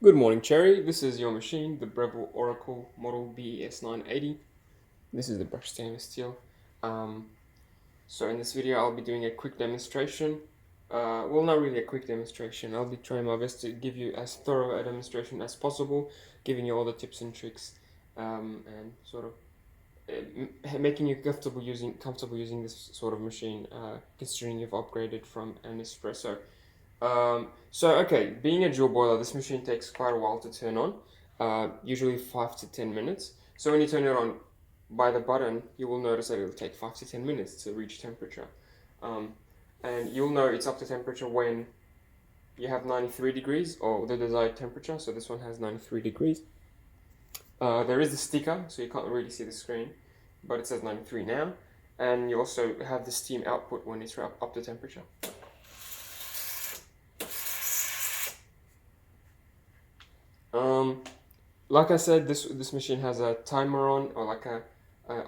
Good morning, Cherrie. This is your machine, the Breville Oracle model BES980. This is the brushed stainless steel. So in this video, I'll be doing a quick demonstration. Well, not really a quick demonstration. I'll be trying my best to give you as thorough a demonstration as possible, giving you all the tips and tricks, and sort of making you comfortable using this sort of machine, considering you've upgraded from an espresso. Okay, being a dual boiler, this machine takes quite a while to turn on, usually 5 to 10 minutes. So when you turn it on by the button, you will notice that it'll take 5 to 10 minutes to reach temperature. And you'll know it's up to temperature when you have 93 degrees or the desired temperature. So this one has 93 degrees. There is a sticker, so you can't really see the screen, but it says 93 now. And you also have the steam output when it's up to temperature. Like I said, this machine has a timer on, or like a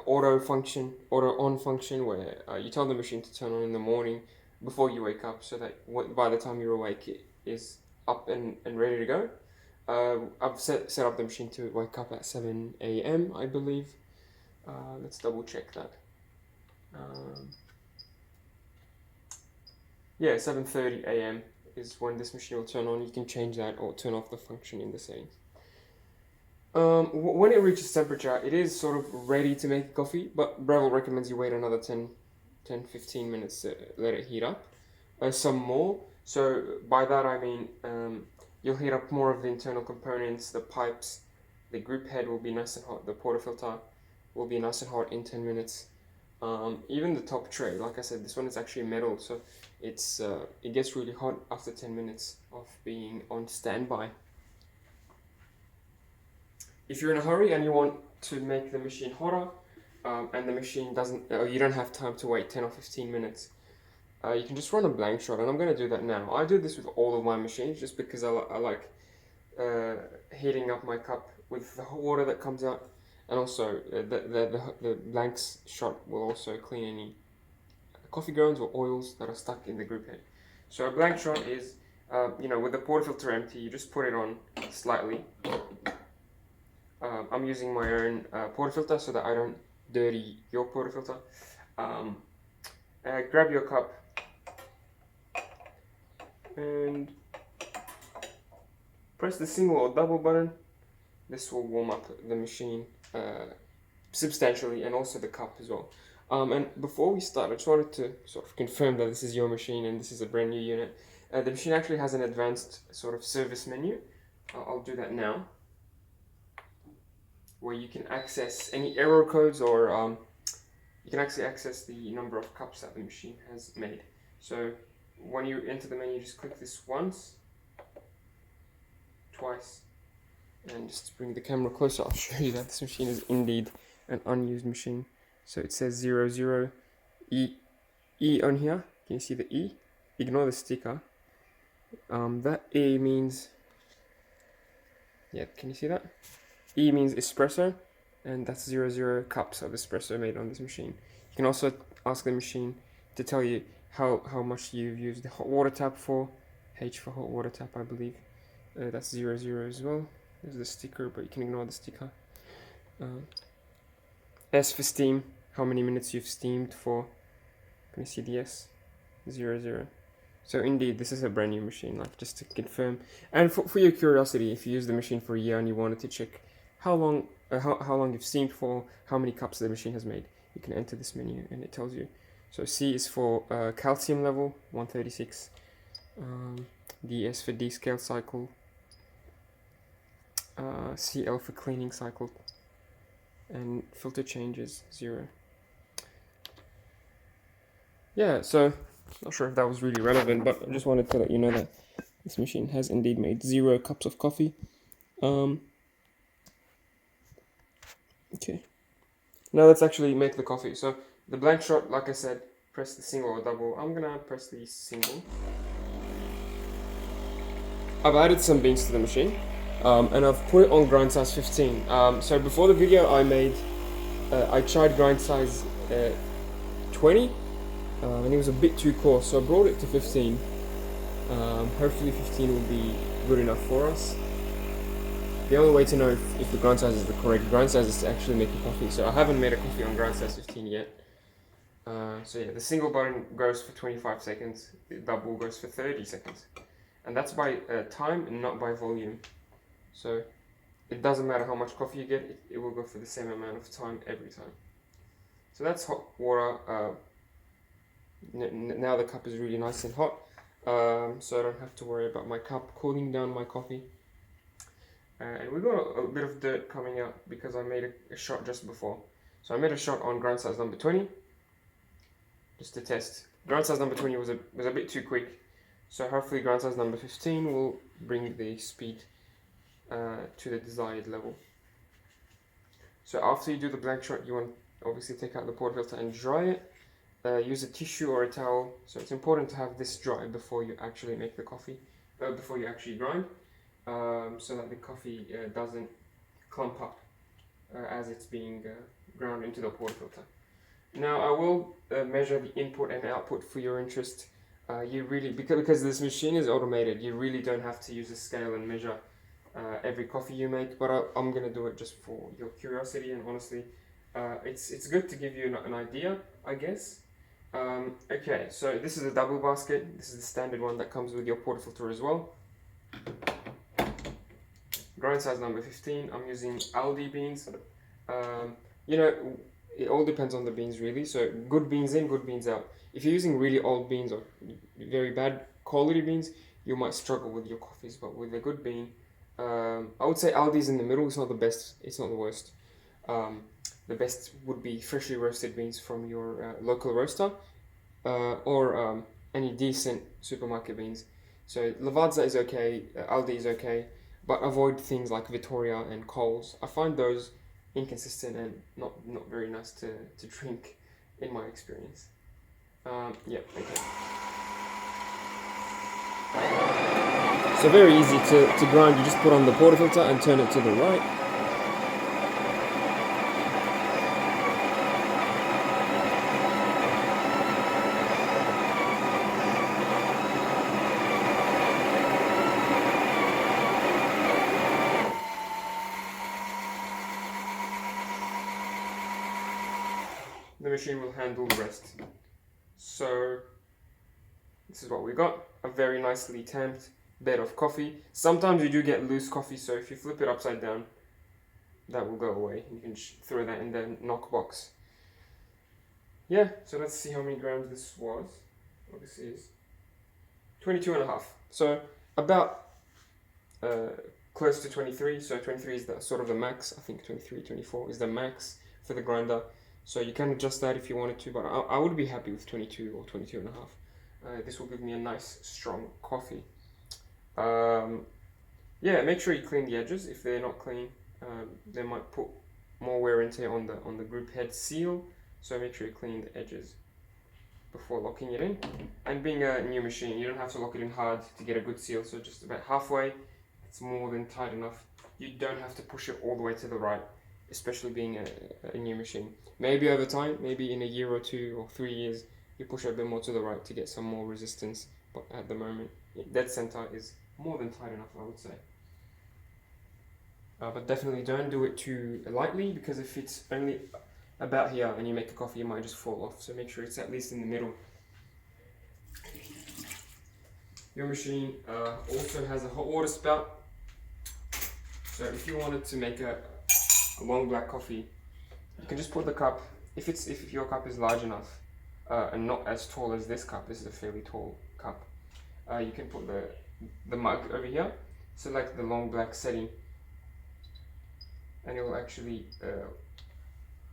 auto on function, where you tell the machine to turn on in the morning before you wake up, so that by the time you're awake, it is up and ready to go. I've set up the machine to wake up at 7 a.m. I believe. Let's double check that. Yeah, 7:30 a.m. is when this machine will turn on. You can change that or turn off the function in the settings. When it reaches temperature, it is sort of ready to make coffee, but Breville recommends you wait another 10-15 minutes to let it heat up. Some more. So by that I mean you'll heat up more of the internal components, the pipes, the grip head will be nice and hot, the portafilter will be nice and hot in 10 minutes. Even the top tray, like I said, this one is actually metal, so it gets really hot after 10 minutes of being on standby. If you're in a hurry and you want to make the machine hotter, and the machine you don't have time to wait 10 or 15 minutes, you can just run a blank shot, and I'm going to do that now. I do this with all of my machines just because I like heating up my cup with the hot water that comes out, and also the blanks shot will also clean any coffee grounds or oils that are stuck in the grip head. So a blank shot is, with the portafilter empty, you just put it on slightly. I'm using my own portafilter so that I don't dirty your portafilter. Grab your cup and press the single or double button. This will warm up the machine substantially, and also the cup as well. And before we start, I just wanted to sort of confirm that this is your machine and this is a brand new unit. The machine actually has an advanced sort of service menu. I'll do that now, where you can access any error codes, or you can actually access the number of cups that the machine has made. So when you enter the menu, just click this once, twice, and just to bring the camera closer, I'll show you that this machine is indeed an unused machine. So it says 00 E on here. Can you see the E? Ignore the sticker. That E means, yeah, can you see that? E means espresso, and that's 00 cups of espresso made on this machine. You can also ask the machine to tell you how much you've used the hot water tap for. H for hot water tap, I believe. That's 00 as well. There's the sticker, but you can ignore the sticker. S for steam, how many minutes you've steamed for. Can you see the S? 00. So indeed, this is a brand new machine, like just to confirm. And for your curiosity, if you use the machine for a year and you wanted to check how long you've steamed for, how many cups the machine has made, you can enter this menu and it tells you. So C is for calcium level, 136. D is for descale cycle. CL for cleaning cycle. And filter changes 0. Yeah, so not sure if that was really relevant, but I just wanted to let you know that this machine has indeed made 0 cups of coffee. Okay, now let's actually make the coffee. So the blank shot, like I said, press the single or double. I'm gonna press the single. I've added some beans to the machine, and I've put it on grind size 15. So before the video I made, I tried grind size 20, and it was a bit too coarse, so I brought it to 15. Hopefully 15 will be good enough for us. The only way to know if the grind size is the correct grind size is to actually make a coffee. So I haven't made a coffee on grind size 15 yet. So yeah, the single button goes for 25 seconds, the double goes for 30 seconds. And that's by time and not by volume. So it doesn't matter how much coffee you get, it will go for the same amount of time every time. So that's hot water. Now the cup is really nice and hot, so I don't have to worry about my cup cooling down my coffee. And we got a bit of dirt coming out because I made a shot just before. So I made a shot on grind size number 20, just to test. Grind size number 20 was a bit too quick, so hopefully grind size number 15 will bring the speed to the desired level. So after you do the blank shot, you want to obviously take out the portafilter and dry it. Use a tissue or a towel. So it's important to have this dry before you actually make the coffee, before you actually grind, so that the coffee doesn't clump up as it's being ground into the portafilter. Now I will measure the input and output for your interest. You really, because this machine is automated, you really don't have to use a scale and measure every coffee you make, but I'm gonna do it just for your curiosity, and honestly, it's good to give you an idea, I guess. Okay, so this is a double basket. This is the standard one that comes with your portafilter as well. Grind size number 15. I'm using Aldi beans. You know, it all depends on the beans really. So good beans in, good beans out. If you're using really old beans or very bad quality beans, you might struggle with your coffees. But with a good bean, I would say Aldi's in the middle. It's not the best. It's not the worst. The best would be freshly roasted beans from your local roaster, or any decent supermarket beans. So Lavazza is okay, Aldi is okay, but avoid things like Vittoria and Coles. I find those inconsistent and not very nice to drink, in my experience. Yeah, okay. So very easy to grind. You just put on the portafilter and turn it to the right. The machine will handle the rest. So this is what we got, a very nicely tamped bed of coffee. Sometimes you do get loose coffee, so if you flip it upside down, that will go away. You can just throw that in the knock box. Yeah, so let's see how many grams this was. Well, this is 22 and a half. So about close to 23. So 23 is the sort of the max. I think 23, 24 is the max for the grinder. So you can adjust that if you wanted to, but I would be happy with 22 or 22 and a half. This will give me a nice strong coffee. Yeah, make sure you clean the edges. If they're not clean, they might put more wear and tear on the group head seal. So make sure you clean the edges before locking it in. And being a new machine, you don't have to lock it in hard to get a good seal. So just about halfway, it's more than tight enough. You don't have to push it all the way to the right, especially being a new machine. Maybe over time, maybe in a year or 2 or 3 years, you push it a bit more to the right to get some more resistance. But at the moment, dead center is more than tight enough, I would say. But definitely don't do it too lightly, because if it's only about here and you make a coffee, it might just fall off. So make sure it's at least in the middle. Your machine also has a hot water spout. So if you wanted to make a long black coffee, you can just put the cup, if your cup is large enough and not as tall as this cup, this is a fairly tall cup, you can put the mug over here, select the long black setting, and it will actually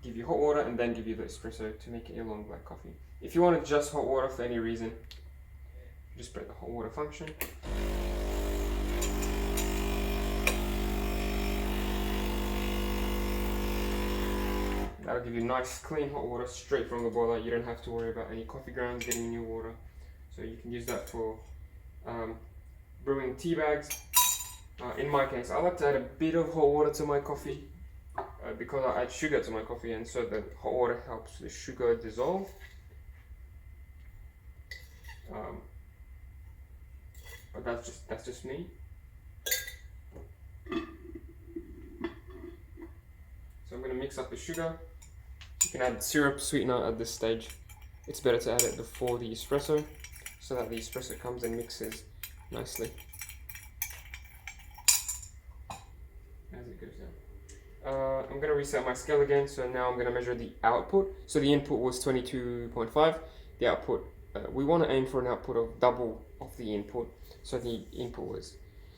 give you hot water and then give you the espresso to make it a long black coffee. If you wanted just hot water for any reason, just press the hot water function. That'll give you nice clean hot water straight from the boiler. You don't have to worry about any coffee grounds getting in your water. So you can use that for brewing tea bags. In my case, I like to add a bit of hot water to my coffee because I add sugar to my coffee, and so the hot water helps the sugar dissolve. But that's just me. mix up the sugar. You can add syrup sweetener at this stage. It's better to add it before the espresso, so that the espresso comes and mixes nicely as it goes down. I'm going to reset my scale again, so now I'm going to measure the output. So the input was 22.5, the output, we want to aim for an output of double of the input, so the input was,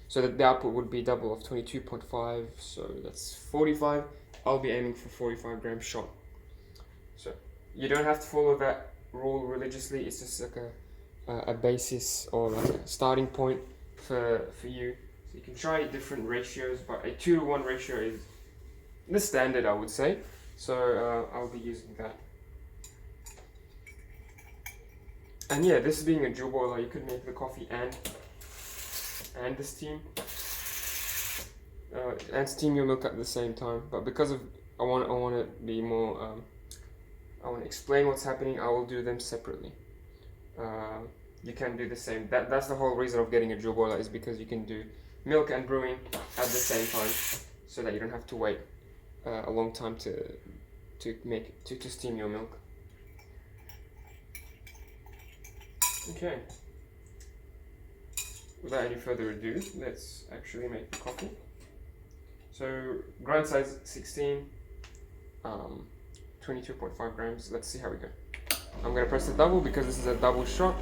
so that the output would be double of 22.5, so that's 45. I'll be aiming for 45 gram shot. So you don't have to follow that rule religiously, it's just like a basis or like a starting point for you. So you can try different ratios, but a 2-to-1 ratio is the standard, I would say. So I'll be using that. And yeah, this being a jewel boiler, you could make the coffee and the steam. And steam your milk at the same time. But because of I want to be more I want to explain what's happening, I will do them separately. You can do the same. That's the whole reason of getting a jewel boiler, is because you can do milk and brewing at the same time, so that you don't have to wait a long time to steam your milk. Okay. Without any further ado, let's actually make the coffee. So grind size 16. 22.5 grams. Let's see how we go. I'm going to press the double because this is a double shot.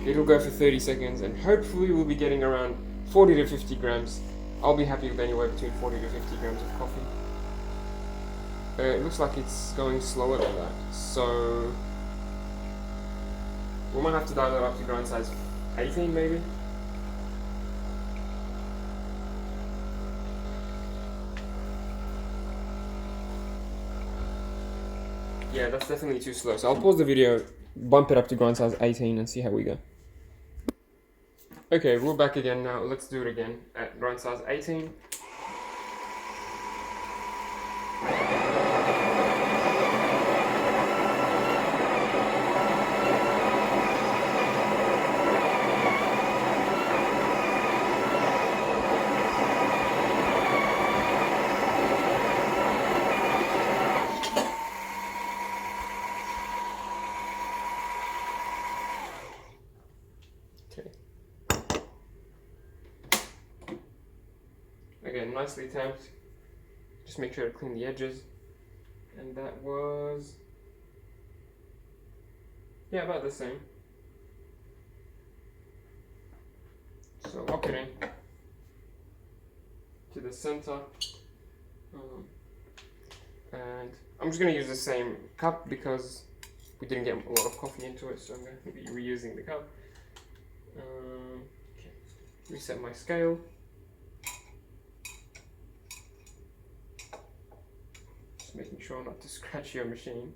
It'll go for 30 seconds and hopefully we'll be getting around 40 to 50 grams. I'll be happy with anywhere between 40 to 50 grams of coffee. It looks like it's going slower than that, so we might have to dial it up to grind size 18 maybe. Yeah, that's definitely too slow. So I'll pause the video, bump it up to grind size 18 and see how we go. Okay, we're back again now. Let's do it again at grind size 18. Again, nicely tamped. Just make sure to clean the edges. And that was, yeah, about the same. So lock it in to the center. And I'm just going to use the same cup because we didn't get a lot of coffee into it, so I'm going to be reusing the cup. Okay. Reset my scale. Making sure not to scratch your machine.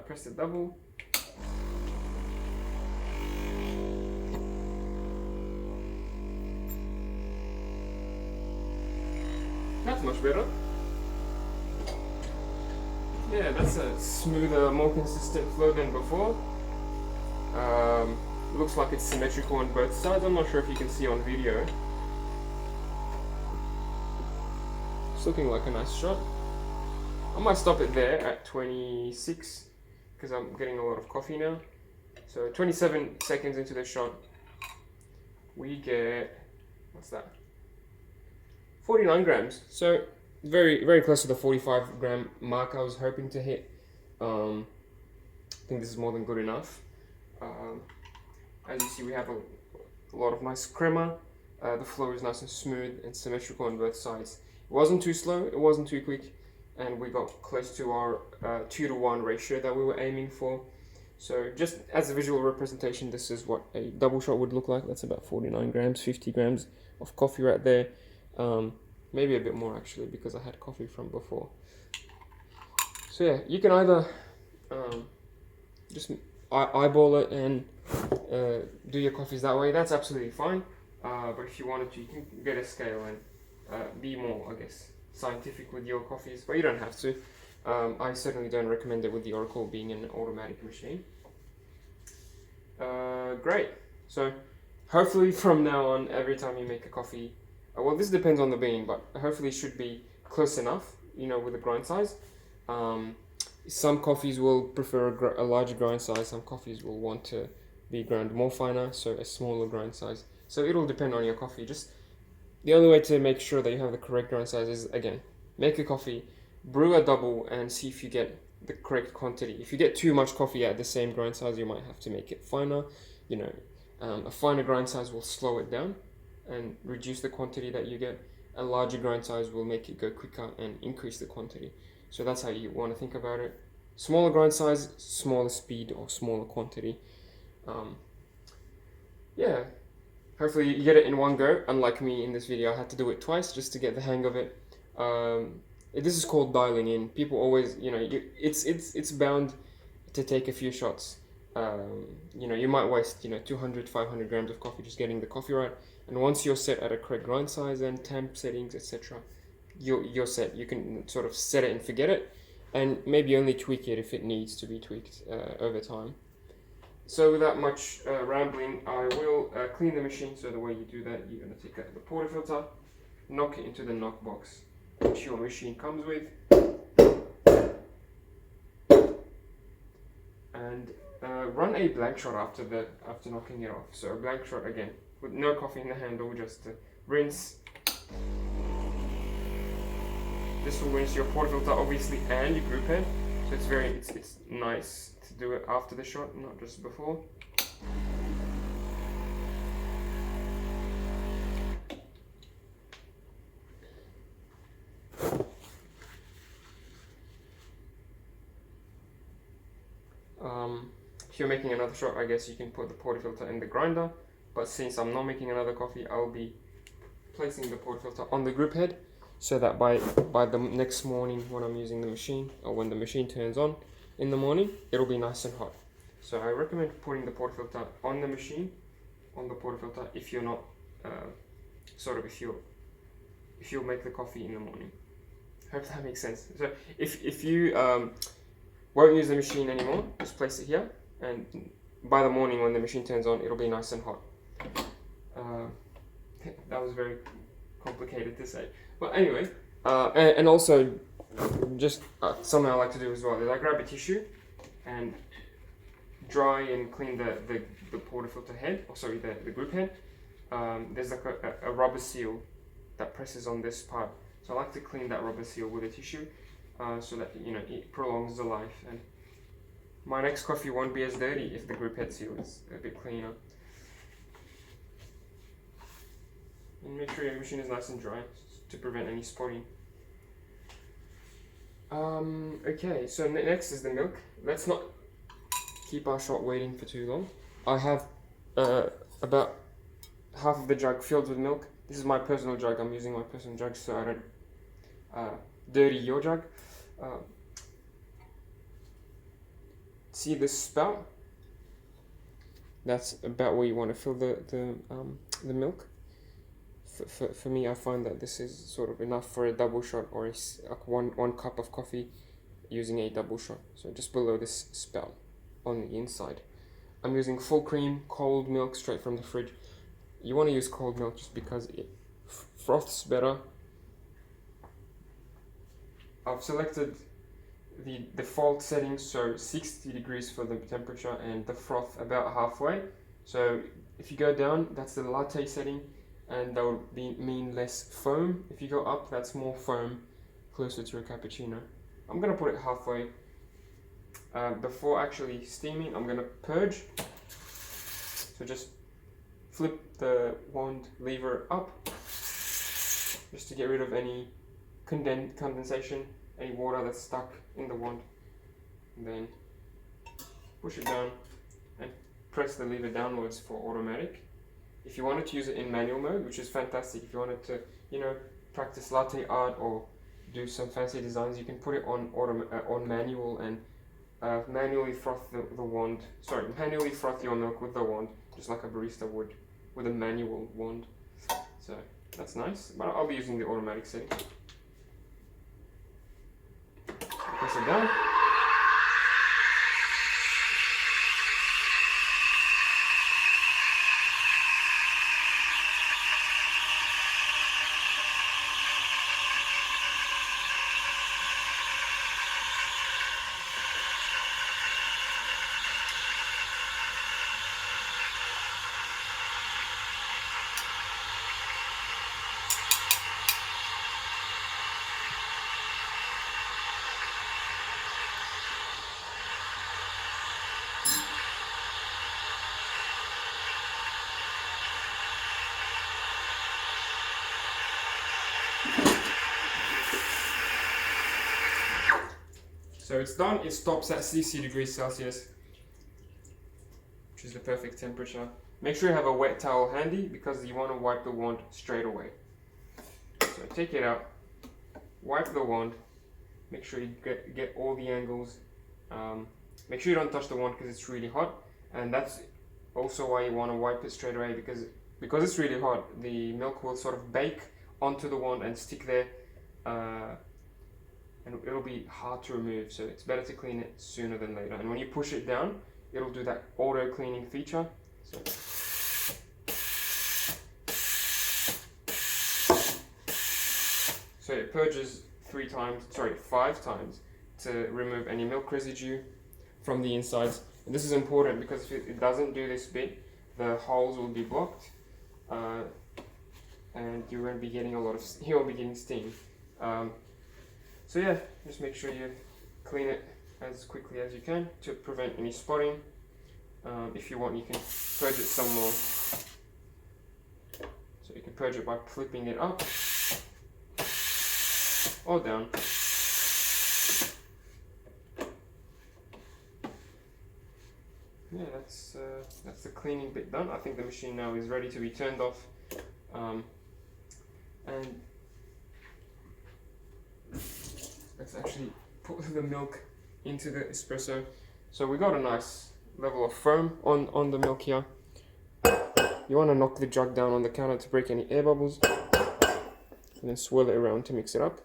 Press the double. That's much better. Yeah, that's a smoother, more consistent flow than before. Looks like it's symmetrical on both sides. I'm not sure if you can see on video. It's looking like a nice shot. I might stop it there at 26 because I'm getting a lot of coffee now. So 27 seconds into the shot, we get, what's that? 49 grams. So very, very close to the 45 gram mark I was hoping to hit. I think this is more than good enough. As you see, we have a lot of nice crema. The flow is nice and smooth and symmetrical on both sides. It wasn't too slow, it wasn't too quick. And we got close to our 2-to-1 ratio that we were aiming for. So just as a visual representation, this is what a double shot would look like. That's about 49 grams, 50 grams of coffee right there. Maybe a bit more actually, because I had coffee from before. So yeah, you can either just eyeball it and do your coffees that way. That's absolutely fine. But if you wanted to, you can get a scale and be more, I guess, scientific with your coffees, but you don't have to. I certainly don't recommend it with the Oracle being an automatic machine. Great. So hopefully from now on, every time you make a coffee, well, this depends on the bean, but hopefully it should be close enough, you know, with the grind size. Some coffees will prefer a larger grind size, some coffees will want to be ground more finer, so a smaller grind size. So it'll depend on your coffee. Just the only way to make sure that you have the correct grind size is, again, make a coffee, brew a double, and see if you get the correct quantity. If you get too much coffee at the same grind size, you might have to make it finer. You know, a finer grind size will slow it down and reduce the quantity that you get. A larger grind size will make it go quicker and increase the quantity. So that's how you want to think about it. Smaller grind size, smaller speed or smaller quantity. Yeah, hopefully you get it in one go. Unlike me in this video, I had to do it twice just to get the hang of it. This is called dialing in. People always, it's bound to take a few shots. You might waste 200, 500 grams of coffee just getting the coffee right. And once you're set at a correct grind size and temp settings, etc., you're set. You can sort of set it and forget it, and maybe only tweak it if it needs to be tweaked over time. So without much rambling, I will clean the machine. So the way you do that, you're going to take out the portafilter, knock it into the knock box which your machine comes with, and run a blank shot after knocking it off. So a blank shot again, with no coffee in the handle, just rinse. This will rinse your portafilter obviously and your group head. So it's nice to do it after the shot, not just before. If you're making another shot, I guess you can put the portafilter in the grinder, but since I'm not making another coffee, I'll be placing the portafilter on the group head, so that by the next morning when I'm using the machine, or when the machine turns on in the morning, it'll be nice and hot. So I recommend putting the portafilter on the machine, on the portafilter, if you're not, if you'll make the coffee in the morning. Hope that makes sense. So if you won't use the machine anymore, just place it here, and by the morning when the machine turns on, it'll be nice and hot. That was very complicated to say, but anyway, and also just something I like to do as well is I grab a tissue and dry and clean the portafilter head, or sorry, the group head. There's like a rubber seal that presses on this part, so I like to clean that rubber seal with a tissue, so that it prolongs the life, and my next coffee won't be as dirty if the group head seal is a bit cleaner. And make sure your machine is nice and dry to prevent any spotting. Okay, so next is the milk. Let's not keep our shot waiting for too long. I have about half of the jug filled with milk. This is my personal jug. I'm using my personal jug so I don't dirty your jug. See this spout? That's about where you want to fill the milk. For me, I find that this is sort of enough for a double shot, or one cup of coffee using a double shot. So just below this spout on the inside. I'm using full cream, cold milk straight from the fridge. You want to use cold milk just because it froths better. I've selected the default settings, so 60 degrees for the temperature and the froth about halfway. So if you go down, that's the latte setting, and that would mean less foam. If you go up, that's more foam, closer to a cappuccino. I'm gonna put it halfway. Before actually steaming, I'm gonna purge. So just flip the wand lever up, just to get rid of any condensation, any water that's stuck in the wand. And then push it down and press the lever downwards for automatic. If you wanted to use it in manual mode, which is fantastic, if you wanted to, practice latte art or do some fancy designs, you can put it on manual and manually froth the wand. Sorry, manually froth your milk with the wand, just like a barista would with a manual wand. So that's nice, but I'll be using the automatic setting. Press it down. So it's done. It stops at 60 degrees Celsius, which is the perfect temperature. Make sure you have a wet towel handy because you want to wipe the wand straight away. So take it out, wipe the wand, make sure you get all the angles. Make sure you don't touch the wand because it's really hot, and that's also why you want to wipe it straight away, because it's really hot, the milk will sort of bake onto the wand and stick there, and it'll be hard to remove, so it's better to clean it sooner than later. And when you push it down, it'll do that auto cleaning feature. So it purges 5 times to remove any milk residue from the insides. And this is important because if it doesn't do this bit, the holes will be blocked, and you won't be getting steam. So yeah, just make sure you clean it as quickly as you can to prevent any spotting. If you want, you can purge it some more. So you can purge it by flipping it up or down. Yeah, that's the cleaning bit done. I think the machine now is ready to be turned off, and let's actually put the milk into the espresso. So we got a nice level of foam on the milk here. You want to knock the jug down on the counter to break any air bubbles, and then swirl it around to mix it up.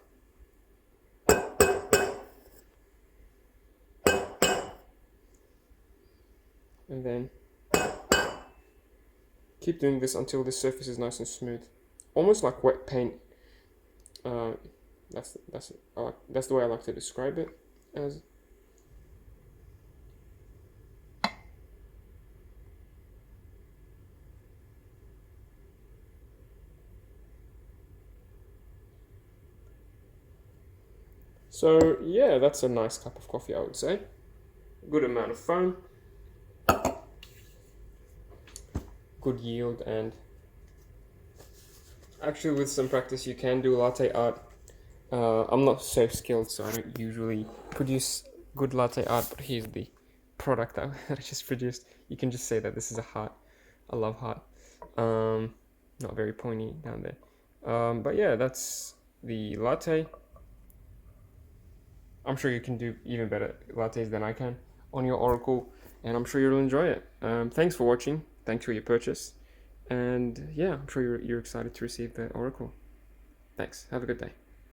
And then keep doing this until the surface is nice and smooth, almost like wet paint. That's the way I like to describe it as. So yeah, that's a nice cup of coffee, I would say. Good amount of foam, good yield, and actually with some practice you can do latte art. I'm not so skilled, so I don't usually produce good latte art, but here's the product that I just produced. You can just say that this is a heart. I love heart. Not very pointy down there. But yeah, that's the latte. I'm sure you can do even better lattes than I can on your Oracle, and I'm sure you'll enjoy it. Thanks for watching. Thanks for your purchase. And yeah, I'm sure you're excited to receive the Oracle. Thanks. Have a good day.